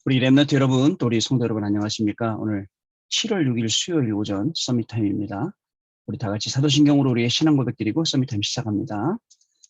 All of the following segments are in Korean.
우리 랩넌트 여러분, 또 우리 성도 여러분 안녕하십니까? 오늘 7월 6일 수요일 오전 서밋타임입니다. 우리 다 같이 사도신경으로 우리의 신앙 고백드리고 서밋타임 시작합니다.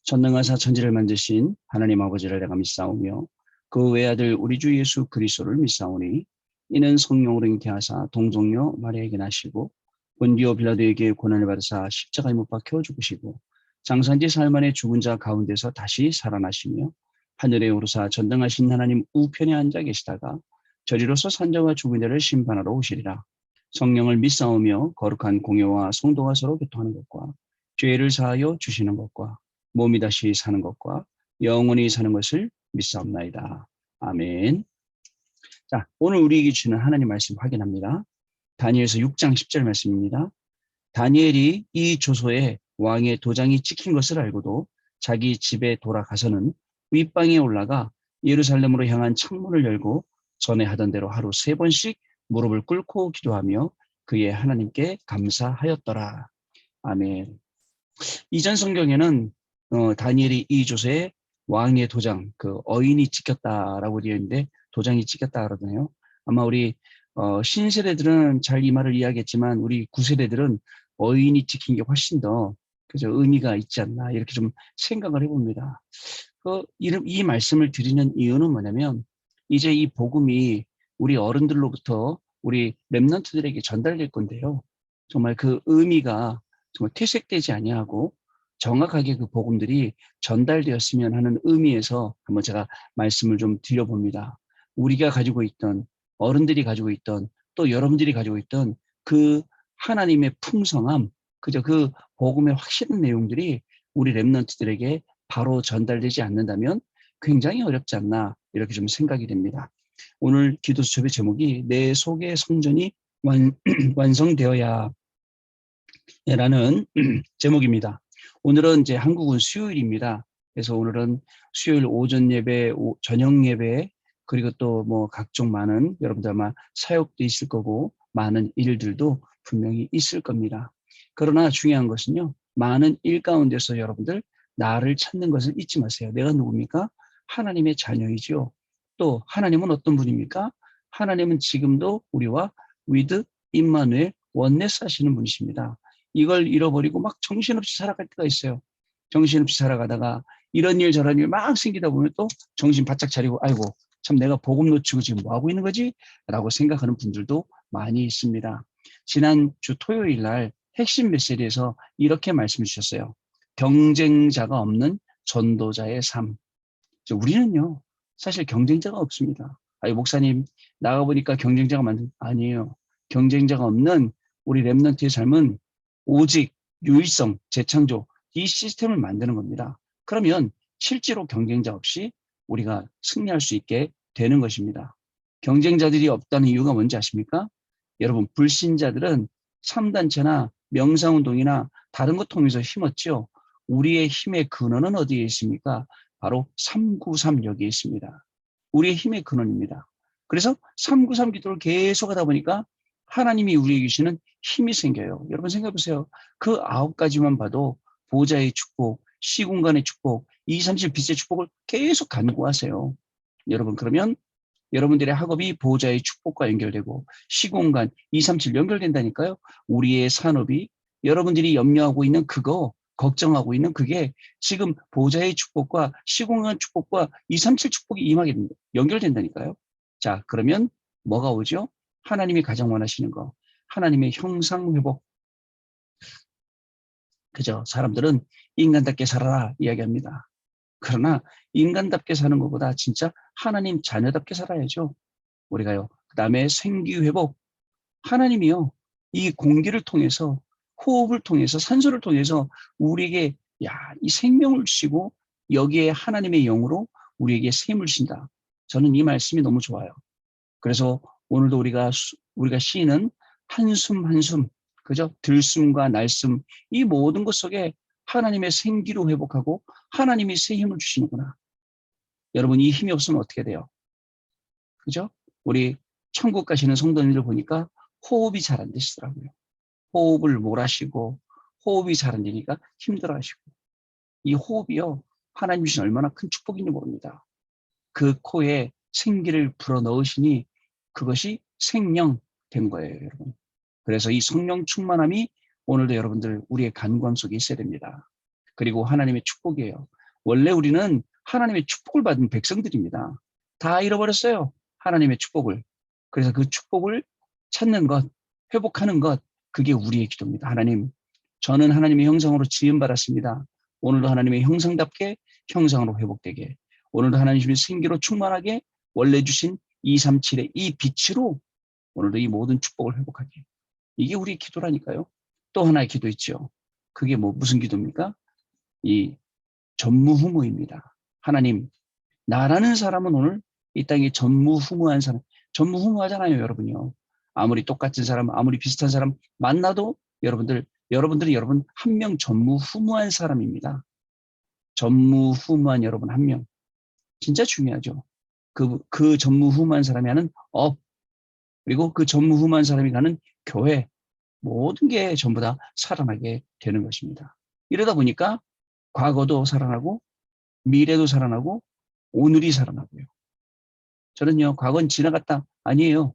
전능하사 천지를 만드신 하나님 아버지를 내가 믿사오며 그 외아들 우리 주 예수 그리스도를 믿사오니 이는 성령으로 잉태하사 동정녀 마리아에게 나시고 본디오 빌라도에게 고난을 받으사 십자가에 못 박혀 죽으시고 장사한지 사흘 만에 죽은 자 가운데서 다시 살아나시며 하늘에 오르사 전능하신 하나님 우편에 앉아 계시다가 저리로서 산자와 죽은 자를 심판하러 오시리라. 성령을 믿사오며 거룩한 공예와 성도가 서로 교통하는 것과 죄를 사하여 주시는 것과 몸이 다시 사는 것과 영원히 사는 것을 믿사옵나이다. 아멘. 자, 오늘 우리에게 주는 하나님 말씀 확인합니다. 다니엘서 6장 10절 말씀입니다. 다니엘이 이 조소에 왕의 도장이 찍힌 것을 알고도 자기 집에 돌아가서는 윗방에 올라가 예루살렘으로 향한 창문을 열고 전에 하던 대로 하루 3번씩 무릎을 꿇고 기도하며 그의 하나님께 감사하였더라. 아멘. 이전 성경에는 다니엘이 이 조서에 왕의 도장, 그 어인이 찍혔다라고 되어 있는데 도장이 찍혔다 그러네요. 아마 우리 신세대들은 잘 이 말을 이해하겠지만 우리 구세대들은 어인이 찍힌 게 훨씬 더 그죠 의미가 있지 않나 이렇게 좀 생각을 해봅니다. 이 말씀을 드리는 이유는 뭐냐면 이제 이 복음이 우리 어른들로부터 우리 랩런트들에게 전달될 건데요. 정말 그 의미가 정말 퇴색되지 아니하고 정확하게 그 복음들이 전달되었으면 하는 의미에서 한번 제가 말씀을 좀 드려봅니다. 우리가 가지고 있던 어른들이 가지고 있던 또 여러분들이 가지고 있던 그 하나님의 풍성함, 그저 그 복음의 확실한 내용들이 우리 랩런트들에게 바로 전달되지 않는다면 굉장히 어렵지 않나 이렇게 좀 생각이 됩니다. 오늘 기도 수첩의 제목이 내 속의 성전이 완성되어야 라는 제목입니다. 오늘은 이제 한국은 수요일입니다. 그래서 오늘은 수요일 오전 예배, 저녁 예배, 그리고 또 뭐 각종 많은 여러분들 아마 사역도 있을 거고 많은 일들도 분명히 있을 겁니다. 그러나 중요한 것은요. 많은 일 가운데서 여러분들 나를 찾는 것을 잊지 마세요. 내가 누굽니까? 하나님의 자녀이죠. 또 하나님은 어떤 분입니까? 하나님은 지금도 우리와 with 임마누엘 원네스 하시는 분이십니다. 이걸 잃어버리고 막 정신없이 살아갈 때가 있어요. 정신없이 살아가다가 이런 일 저런 일 막 생기다 보면 또 정신 바짝 차리고 아이고 참 내가 복음 놓치고 지금 뭐 하고 있는 거지? 라고 생각하는 분들도 많이 있습니다. 지난주 토요일 날 핵심 메시지에서 이렇게 말씀 주셨어요. 경쟁자가 없는 전도자의 삶. 우리는요 사실 경쟁자가 없습니다. 아니 목사님 나가보니까 경쟁자가 아니에요. 경쟁자가 없는 우리 랩런트의 삶은 오직 유일성, 재창조 이 시스템을 만드는 겁니다. 그러면 실제로 경쟁자 없이 우리가 승리할 수 있게 되는 것입니다. 경쟁자들이 없다는 이유가 뭔지 아십니까? 여러분 불신자들은 3단체나 명상운동이나 다른 것 통해서 힘었죠. 우리의 힘의 근원은 어디에 있습니까? 바로 393 여기에 있습니다. 우리의 힘의 근원입니다. 그래서 393 기도를 계속 하다 보니까 하나님이 우리에게 주시는 힘이 생겨요. 여러분 생각해 보세요. 그 9가지만 봐도 보좌의 축복, 시공간의 축복, 237 빛의 축복을 계속 간구하세요. 여러분 그러면 여러분들의 학업이 보좌의 축복과 연결되고 시공간 237 연결된다니까요. 우리의 산업이 여러분들이 염려하고 있는 그거 걱정하고 있는 그게 지금 보좌의 축복과 시공간 축복과 237 축복이 임하게 됩니다. 연결된다니까요. 자 그러면 뭐가 오죠? 하나님이 가장 원하시는 거. 하나님의 형상회복. 그죠? 사람들은 인간답게 살아라 이야기합니다. 그러나 인간답게 사는 것보다 진짜 하나님 자녀답게 살아야죠. 우리가요. 그 다음에 생기회복. 하나님이요. 이 공기를 통해서 호흡을 통해서 산소를 통해서 우리에게 이 생명을 주시고 여기에 하나님의 영으로 우리에게 샘을 주신다. 저는 이 말씀이 너무 좋아요. 그래서 오늘도 우리가 쉬는 한숨 한숨, 그죠? 들숨과 날숨, 이 모든 것 속에 하나님의 생기로 회복하고 하나님이 새 힘을 주시는구나. 여러분 이 힘이 없으면 어떻게 돼요? 그죠? 우리 천국 가시는 성도님들 보니까 호흡이 잘 안 되시더라고요. 호흡을 몰아쉬고 호흡이 잘 안 되니까 힘들어하시고 이 호흡이요. 하나님 주신 얼마나 큰 축복인지 모릅니다. 그 코에 생기를 불어넣으시니 그것이 생명 된 거예요, 여러분. 그래서 이 성령 충만함이 오늘도 여러분들 우리의 간구함 속에 있어야 됩니다. 그리고 하나님의 축복이에요. 원래 우리는 하나님의 축복을 받은 백성들입니다. 다 잃어버렸어요. 하나님의 축복을. 그래서 그 축복을 찾는 것, 회복하는 것, 그게 우리의 기도입니다. 하나님, 저는 하나님의 형상으로 지음받았습니다. 오늘도 하나님의 형상답게 형상으로 회복되게, 오늘도 하나님의 생기로 충만하게 원래 주신 237의 이 빛으로 오늘도 이 모든 축복을 회복하게. 이게 우리의 기도라니까요. 또 하나의 기도 있죠. 그게 무슨 기도입니까? 이 전무후무입니다. 하나님, 나라는 사람은 오늘 이 땅에 전무후무한 사람, 전무후무하잖아요, 여러분요. 아무리 똑같은 사람, 아무리 비슷한 사람 만나도 여러분들이 여러분 한 명 전무후무한 사람입니다. 전무후무한 여러분 한 명. 진짜 중요하죠. 그 전무후무한 사람이 하는 업, 그리고 그 전무후무한 사람이 가는 교회, 모든 게 전부 다 살아나게 되는 것입니다. 이러다 보니까 과거도 살아나고 미래도 살아나고 오늘이 살아나고요. 저는요, 과거는 지나갔다 아니에요.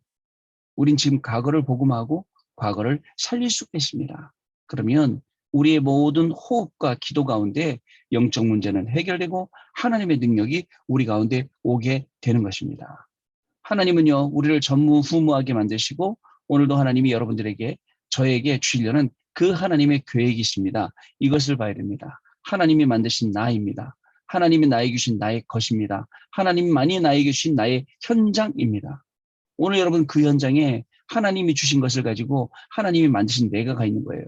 우린 지금 과거를 복음하고 과거를 살릴 수 있습니다. 그러면 우리의 모든 호흡과 기도 가운데 영적 문제는 해결되고 하나님의 능력이 우리 가운데 오게 되는 것입니다. 하나님은요, 우리를 전무후무하게 만드시고 오늘도 하나님이 여러분들에게 저에게 주시려는 그 하나님의 계획이 있습니다. 이것을 봐야 됩니다. 하나님이 만드신 나입니다. 하나님이 나에게 주신 나의 것입니다. 하나님만이 나에게 주신 나의 현장입니다. 오늘 여러분 그 현장에 하나님이 주신 것을 가지고 하나님이 만드신 내가 가 있는 거예요.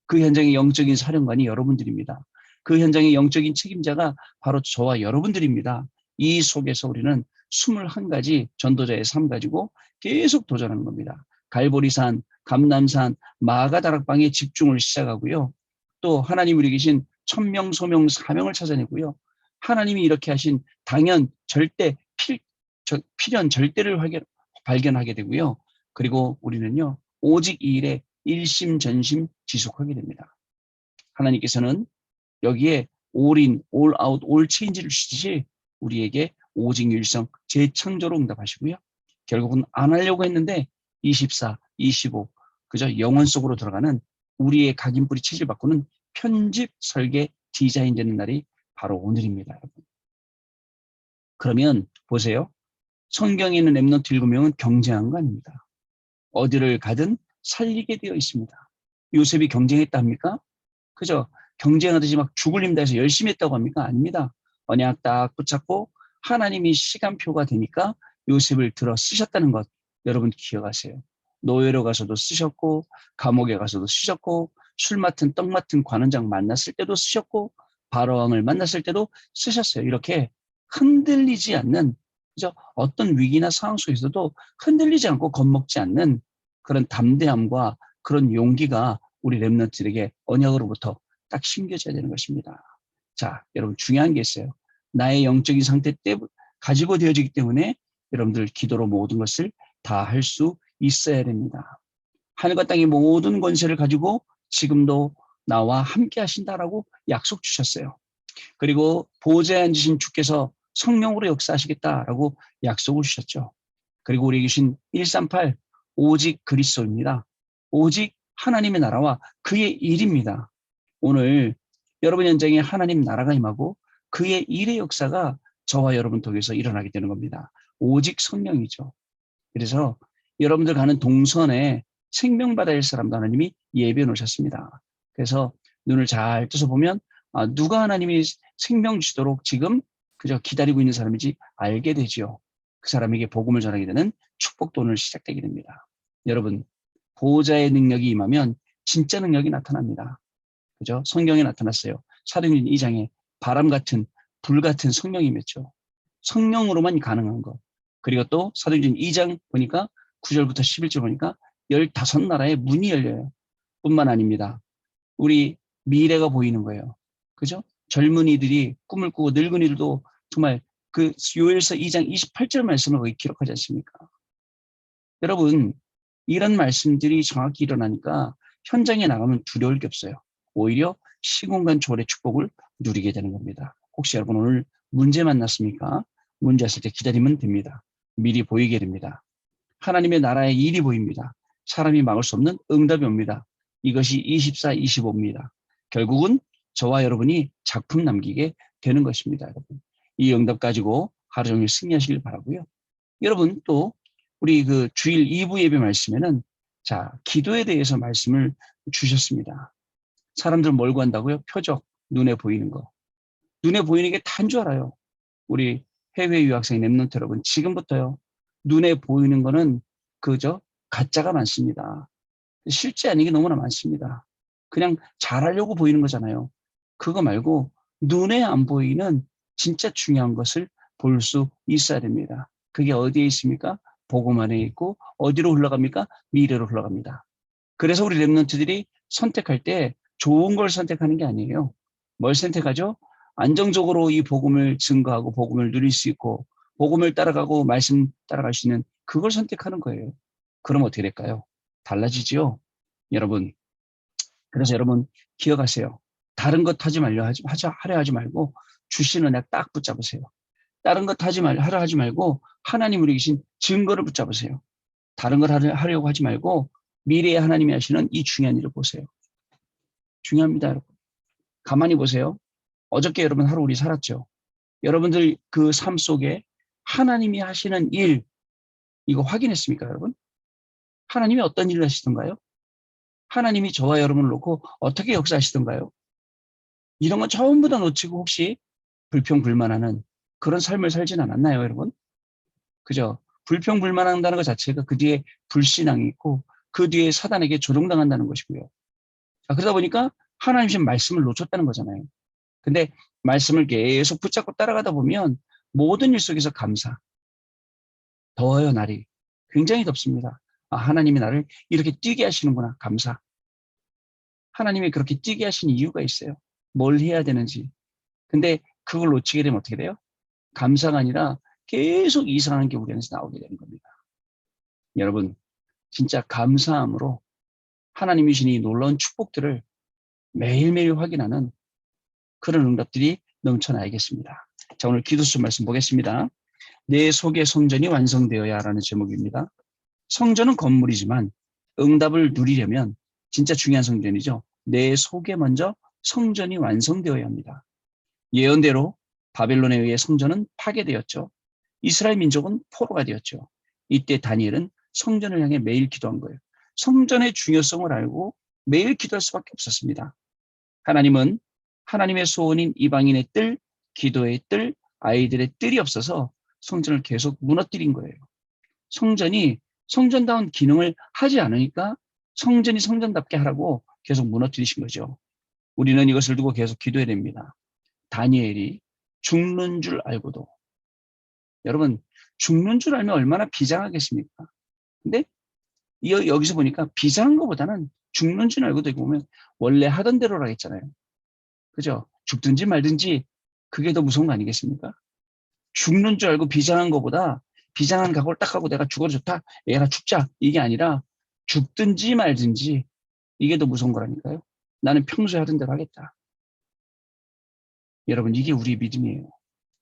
그 현장의 영적인 사령관이 여러분들입니다. 그 현장의 영적인 책임자가 바로 저와 여러분들입니다. 이 속에서 우리는 21가지 전도자의 삶 가지고 계속 도전하는 겁니다. 갈보리산, 감남산, 마가다락방에 집중을 시작하고요. 또 하나님 우리 계신 천명, 소명, 사명을 찾아내고요. 하나님이 이렇게 하신 당연, 절대, 필연, 절대를 발견하게 되고요. 그리고 우리는요, 오직 이 일에 일심전심 지속하게 됩니다. 하나님께서는 여기에 올인, 올아웃, 올체인지를 주시듯이 우리에게 오직 일성, 재창조로 응답하시고요. 결국은 안 하려고 했는데 24, 25, 그저 영혼 속으로 들어가는 우리의 각인뿌리 체질 바꾸는 편집, 설계, 디자인 되는 날이 바로 오늘입니다, 여러분. 그러면 보세요. 성경에 있는 렘넌트 7명은 경쟁한 거 아닙니다. 어디를 가든 살리게 되어 있습니다. 요셉이 경쟁했다 합니까? 그죠? 경쟁하듯이 막 죽을 힘다 해서 열심히 했다고 합니까? 아닙니다. 언약 딱 붙잡고 하나님이 시간표가 되니까 요셉을 들어 쓰셨다는 것 여러분 기억하세요. 노예로 가서도 쓰셨고 감옥에 가서도 쓰셨고 술 맡은 떡 맡은 관원장 만났을 때도 쓰셨고 바로왕을 만났을 때도 쓰셨어요. 이렇게 흔들리지 않는, 그죠? 어떤 위기나 상황 속에서도 흔들리지 않고 겁먹지 않는 그런 담대함과 그런 용기가 우리 렘넌트들에게 언약으로부터 딱 심겨져야 되는 것입니다. 자, 여러분 중요한 게 있어요. 나의 영적인 상태 때 가지고 되어지기 때문에 여러분들 기도로 모든 것을 다 할 수 있어야 됩니다. 하늘과 땅의 모든 권세를 가지고 지금도 나와 함께 하신다라고 약속 주셨어요. 그리고 보좌에 앉으신 주께서 성령으로 역사하시겠다라고 약속을 주셨죠. 그리고 우리에게 주신 138 오직 그리스도입니다. 오직 하나님의 나라와 그의 일입니다. 오늘 여러분 현장에 하나님 나라가 임하고 그의 일의 역사가 저와 여러분 통해서 일어나게 되는 겁니다. 오직 성령이죠. 그래서 여러분들 가는 동선에 생명받아야 할 사람도 하나님이 예비해 놓으셨습니다. 그래서 눈을 잘 떠서 보면 누가 하나님이 생명 주도록 지금 그저 기다리고 있는 사람인지 알게 되죠. 그 사람에게 복음을 전하게 되는 축복도 오늘 시작되게 됩니다. 여러분, 보호자의 능력이 임하면 진짜 능력이 나타납니다. 그죠? 성경에 나타났어요. 사도행전 2장에 바람 같은 불 같은 성령이 맺죠. 성령으로만 가능한 것. 그리고 또 사도행전 2장 보니까 9절부터 11절 보니까 15나라의 문이 열려요. 뿐만 아닙니다. 우리 미래가 보이는 거예요. 그죠? 젊은이들이 꿈을 꾸고 늙은이들도 정말 그 요엘서 2장 28절 말씀을 거기 기록하지 않습니까? 여러분, 이런 말씀들이 정확히 일어나니까 현장에 나가면 두려울 게 없어요. 오히려 시공간 초월의 축복을 누리게 되는 겁니다. 혹시 여러분 오늘 문제 만났습니까? 문제 왔을 때 기다리면 됩니다. 미리 보이게 됩니다. 하나님의 나라의 일이 보입니다. 사람이 막을 수 없는 응답이 옵니다. 이것이 24, 25입니다. 결국은 저와 여러분이 작품 남기게 되는 것입니다. 여러분. 이 응답 가지고 하루 종일 승리하시길 바라고요. 여러분 또 우리 그 주일 2부 예배 말씀에는 자, 기도에 대해서 말씀을 주셨습니다. 사람들 뭘 구한다고요? 표적, 눈에 보이는 거. 눈에 보이는 게 다인 줄 알아요. 우리 해외 유학생 랩런트 여러분, 지금부터요. 눈에 보이는 거는 그저 가짜가 많습니다. 실제 아닌 게 너무나 많습니다. 그냥 잘하려고 보이는 거잖아요. 그거 말고 눈에 안 보이는 진짜 중요한 것을 볼 수 있어야 됩니다. 그게 어디에 있습니까? 복음 안에 있고 어디로 흘러갑니까? 미래로 흘러갑니다. 그래서 우리 랩런트들이 선택할 때 좋은 걸 선택하는 게 아니에요. 뭘 선택하죠? 안정적으로 이 복음을 증거하고 복음을 누릴 수 있고 복음을 따라가고 말씀 따라갈 수 있는 그걸 선택하는 거예요. 그럼 어떻게 될까요? 달라지지요? 여러분. 그래서 여러분 기억하세요. 다른 것 하지 하려 하지 말고 주신 은혜 딱 붙잡으세요. 다른 것 하려 하지 말고 하나님 우리 계신 증거를 붙잡으세요. 다른 걸 하려고 하지 말고 미래에 하나님이 하시는 이 중요한 일을 보세요. 중요합니다, 여러분. 가만히 보세요. 어저께 여러분 하루 우리 살았죠. 여러분들 그 삶 속에 하나님이 하시는 일, 이거 확인했습니까, 여러분? 하나님이 어떤 일을 하시던가요? 하나님이 저와 여러분을 놓고 어떻게 역사하시던가요? 이런 건 전부 다 놓치고 혹시 불평불만하는 그런 삶을 살진 않았나요, 여러분? 그죠? 불평불만한다는 것 자체가 그 뒤에 불신앙이 있고 그 뒤에 사단에게 조종당한다는 것이고요. 자, 그러다 보니까 하나님의 말씀을 놓쳤다는 거잖아요. 근데 말씀을 계속 붙잡고 따라가다 보면 모든 일 속에서 감사. 더워요, 날이. 굉장히 덥습니다. 아, 하나님이 나를 이렇게 뛰게 하시는구나. 감사. 하나님이 그렇게 뛰게 하신 이유가 있어요. 뭘 해야 되는지. 근데 그걸 놓치게 되면 어떻게 돼요? 감사가 아니라 계속 이상한 게 우리 안에서 나오게 되는 겁니다. 여러분, 진짜 감사함으로 하나님이 주신 이 놀라운 축복들을 매일매일 확인하는 그런 응답들이 넘쳐나야겠습니다. 자, 오늘 기도수 말씀 보겠습니다. 내 속의 성전이 완성되어야 라는 제목입니다. 성전은 건물이지만 응답을 누리려면 진짜 중요한 성전이죠. 내 속에 먼저 성전이 완성되어야 합니다. 예언대로 바벨론에 의해 성전은 파괴되었죠. 이스라엘 민족은 포로가 되었죠. 이때 다니엘은 성전을 향해 매일 기도한 거예요. 성전의 중요성을 알고 매일 기도할 수밖에 없었습니다. 하나님은 하나님의 소원인 이방인의 뜰, 기도의 뜰, 아이들의 뜰이 없어서 성전을 계속 무너뜨린 거예요. 성전이 성전다운 기능을 하지 않으니까 성전이 성전답게 하라고 계속 무너뜨리신 거죠. 우리는 이것을 두고 계속 기도해야 됩니다. 다니엘이 죽는 줄 알고도. 여러분, 죽는 줄 알면 얼마나 비장하겠습니까? 근데 여기서 보니까 비장한 것보다는 죽는 줄 알고도 보면 원래 하던 대로라 했잖아요. 그죠? 죽든지 말든지 그게 더 무서운 거 아니겠습니까? 죽는 줄 알고 비장한 것보다 비장한 각오를 딱 하고 내가 죽어도 좋다. 얘가 죽자. 이게 아니라 죽든지 말든지 이게 더 무서운 거라니까요. 나는 평소에 하던 대로 하겠다. 여러분, 이게 우리의 믿음이에요.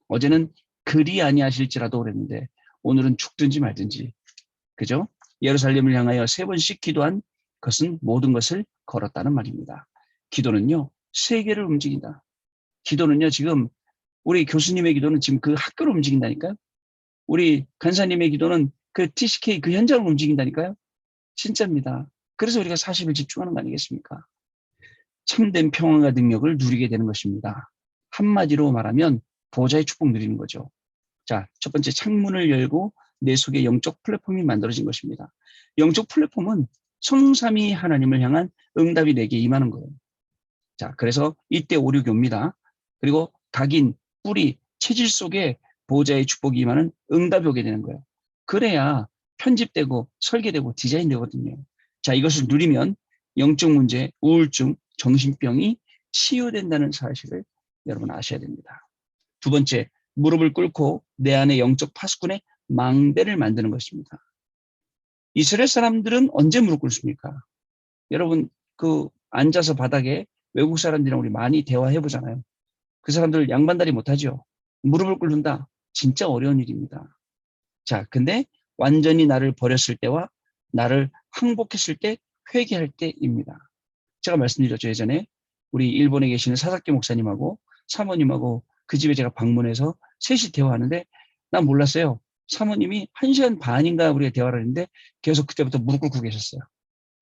어제는 그리 아니하실지라도 그랬는데 오늘은 죽든지 말든지. 그죠? 예루살렘을 향하여 3번씩 기도한 것은 모든 것을 걸었다는 말입니다. 기도는요, 세계를 움직인다. 기도는요, 지금 우리 교수님의 기도는 지금 그 학교를 움직인다니까요. 우리 간사님의 기도는 그 TCK 그 현장을 움직인다니까요. 진짜입니다. 그래서 우리가 40일 집중하는 거 아니겠습니까? 참된 평안과 능력을 누리게 되는 것입니다. 한마디로 말하면 보좌의 축복 누리는 거죠. 자, 첫 번째 창문을 열고 내 속에 영적 플랫폼이 만들어진 것입니다. 영적 플랫폼은 성삼위 하나님을 향한 응답이 내게 임하는 거예요. 자, 그래서 이때 오륙이 옵니다. 그리고 각인, 뿌리, 체질 속에 보호자의 축복이 임하는 응답이 오게 되는 거예요. 그래야 편집되고 설계되고 디자인되거든요. 자, 이것을 누리면 영적 문제, 우울증, 정신병이 치유된다는 사실을 여러분 아셔야 됩니다. 두 번째, 무릎을 꿇고 내 안에 영적 파수꾼의 망대를 만드는 것입니다. 이스라엘 사람들은 언제 무릎 꿇습니까? 여러분, 그 앉아서 바닥에 외국 사람들이랑 우리 많이 대화해 보잖아요. 그 사람들 양반다리 못하죠. 무릎을 꿇는다. 진짜 어려운 일입니다. 자, 근데 완전히 나를 버렸을 때와 나를 항복했을 때 회개할 때입니다. 제가 말씀드렸죠, 예전에. 우리 일본에 계시는 사사키 목사님하고 사모님하고 그 집에 제가 방문해서 셋이 대화하는데 난 몰랐어요. 사모님이 1시간 반인가 우리가 대화를 했는데 계속 그때부터 무릎 꿇고 계셨어요.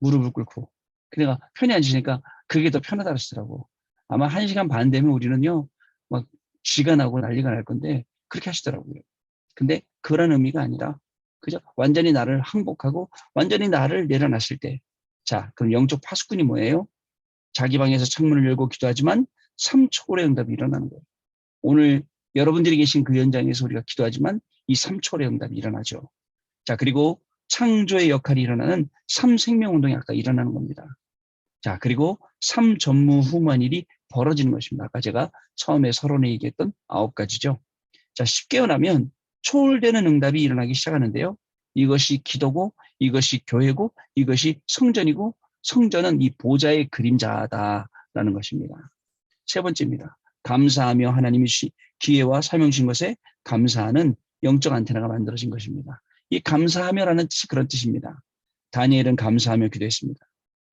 무릎을 꿇고. 그러니까 편히 앉으시니까 그게 더 편하다 그러시더라고. 아마 1시간 반 되면 우리는요, 막 쥐가 나고 난리가 날 건데 그렇게 하시더라고요. 근데 그런 의미가 아니라 그죠? 완전히 나를 항복하고 완전히 나를 내려놨을 때, 자, 그럼 영적 파수꾼이 뭐예요? 자기 방에서 창문을 열고 기도하지만 3초의 응답이 일어나는 거예요. 오늘 여러분들이 계신 그 현장에서 우리가 기도하지만 이 3초의 응답이 일어나죠. 자, 그리고 창조의 역할이 일어나는 3생명운동이 아까 일어나는 겁니다. 자, 그리고 3전무후무한 일이 벌어지는 것입니다. 아까 제가 처음에 서론에 얘기했던 9가지죠. 자, 10개월 나면 초월되는 응답이 일어나기 시작하는데요. 이것이 기도고, 이것이 교회고, 이것이 성전이고, 성전은 이 보좌의 그림자다라는 것입니다. 세 번째입니다. 감사하며 하나님이 기회와 사명 주신 것에 감사하는 영적 안테나가 만들어진 것입니다. 이 감사하며라는 뜻이 그런 뜻입니다. 다니엘은 감사하며 기도했습니다.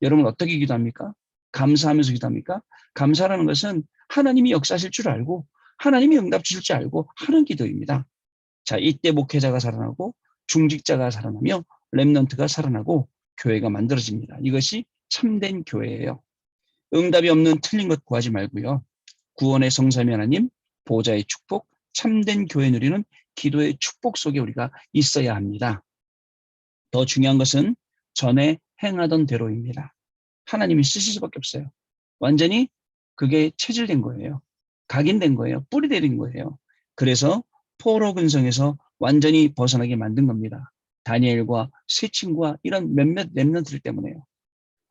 여러분 어떻게 기도합니까? 감사하면서 기도합니까? 감사라는 것은 하나님이 역사하실 줄 알고 하나님이 응답 주실 줄 알고 하는 기도입니다. 자, 이때 목회자가 살아나고 중직자가 살아나며 렘넌트가 살아나고 교회가 만들어집니다. 이것이 참된 교회예요. 응답이 없는 틀린 것 구하지 말고요. 구원의 성삼위 하나님, 보좌의 축복, 참된 교회 누리는 기도의 축복 속에 우리가 있어야 합니다. 더 중요한 것은 전에 행하던 대로입니다. 하나님이 쓰실 수밖에 없어요. 완전히 그게 체질된 거예요. 각인된 거예요. 뿌리 내린 거예요. 그래서 포로 근성에서 완전히 벗어나게 만든 겁니다. 다니엘과 세 친구와 이런 몇몇 렘넌트들 때문에요.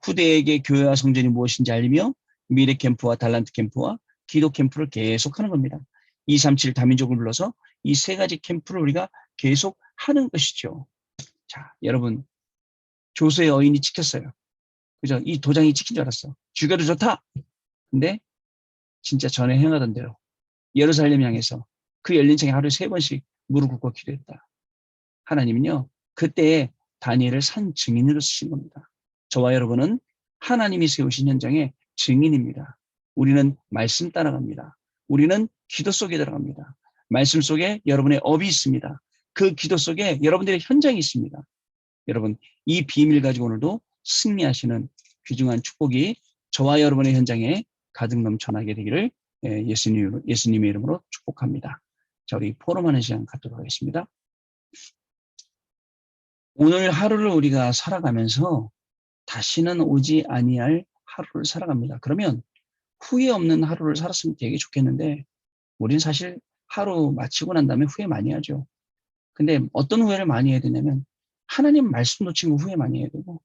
후대에게 교회와 성전이 무엇인지 알리며 미래 캠프와 달란트 캠프와 기도 캠프를 계속하는 겁니다. 237 다민족을 불러서 이 세 가지 캠프를 우리가 계속 하는 것이죠. 자, 여러분 조수의 어인이 찍혔어요. 그죠? 이 도장이 찍힌 줄 알았어. 죽여도 좋다. 근데 진짜 전에 행하던 대로 예루살렘 향해서 그 열린 창에 하루에 3번씩 무릎 꿇고 기도했다. 하나님은요, 그때에 다니엘을 산 증인으로 쓰신 겁니다. 저와 여러분은 하나님이 세우신 현장의 증인입니다. 우리는 말씀 따라갑니다. 우리는 기도 속에 들어갑니다. 말씀 속에 여러분의 업이 있습니다. 그 기도 속에 여러분들의 현장이 있습니다. 여러분, 이 비밀 가지고 오늘도 승리하시는 귀중한 축복이 저와 여러분의 현장에 가득 넘쳐나게 되기를 예수님의 이름으로 축복합니다. 자, 우리 포럼하는 시간 갖도록 하겠습니다. 오늘 하루를 우리가 살아가면서 다시는 오지 아니할 하루를 살아갑니다. 그러면 후회 없는 하루를 살았으면 되게 좋겠는데 우리는 사실 하루 마치고 난 다음에 후회 많이 하죠. 근데 어떤 후회를 많이 해야 되냐면 하나님 말씀 놓친 거 후회 많이 해야 되고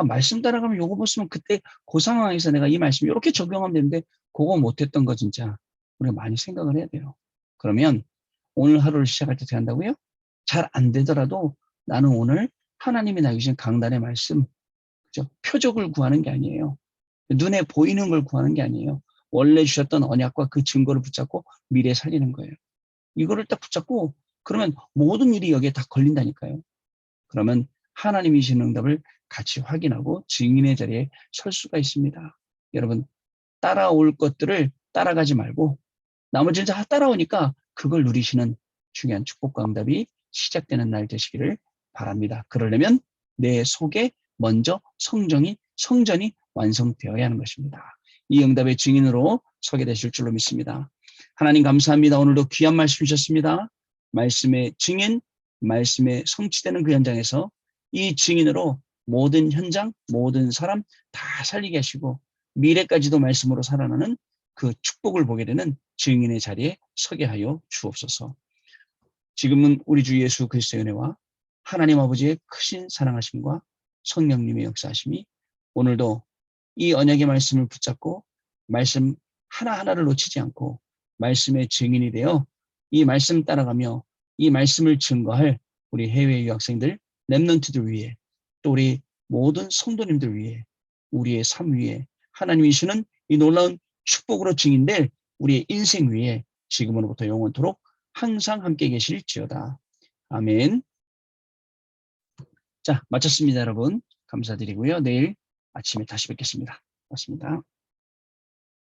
말씀 따라가면 요거 보시면 그때 그 상황에서 내가 이 말씀 이렇게 적용하면 되는데 그거 못했던 거 진짜 우리가 많이 생각을 해야 돼요. 그러면 오늘 하루를 시작할 때 어떻게 한다고요? 잘 안 되더라도 나는 오늘 하나님이 나에게 주신 강단의 말씀, 그죠? 표적을 구하는 게 아니에요. 눈에 보이는 걸 구하는 게 아니에요. 원래 주셨던 언약과 그 증거를 붙잡고 미래 살리는 거예요. 이거를 딱 붙잡고 그러면 모든 일이 여기에 다 걸린다니까요. 그러면 하나님이 주신 응답을 같이 확인하고 증인의 자리에 설 수가 있습니다. 여러분, 따라올 것들을 따라가지 말고 나머지는 다 따라오니까 그걸 누리시는 중요한 축복과 응답이 시작되는 날 되시기를 바랍니다. 그러려면 내 속에 먼저 성전이 완성되어야 하는 것입니다. 이 응답의 증인으로 서게 되실 줄로 믿습니다. 하나님 감사합니다. 오늘도 귀한 말씀 주셨습니다. 말씀의 증인, 말씀의 성취되는 그 현장에서 이 증인으로 모든 현장, 모든 사람 다 살리게 하시고 미래까지도 말씀으로 살아나는 그 축복을 보게 되는 증인의 자리에 서게 하여 주옵소서. 지금은 우리 주 예수 그리스도의 은혜와 하나님 아버지의 크신 사랑하심과 성령님의 역사하심이 오늘도 이 언약의 말씀을 붙잡고 말씀 하나하나를 놓치지 않고 말씀의 증인이 되어 이 말씀 따라가며 이 말씀을 증거할 우리 해외 유학생들, 렘넌트들 위해 또 우리 모든 성도님들 위해 우리의 삶 위에 하나님이 주시는 이 놀라운 축복으로 증인될 우리의 인생 위에 지금으로부터 영원토록 항상 함께 계실지어다. 아멘. 자, 마쳤습니다, 여러분. 감사드리고요. 내일 아침에 다시 뵙겠습니다. 고맙습니다.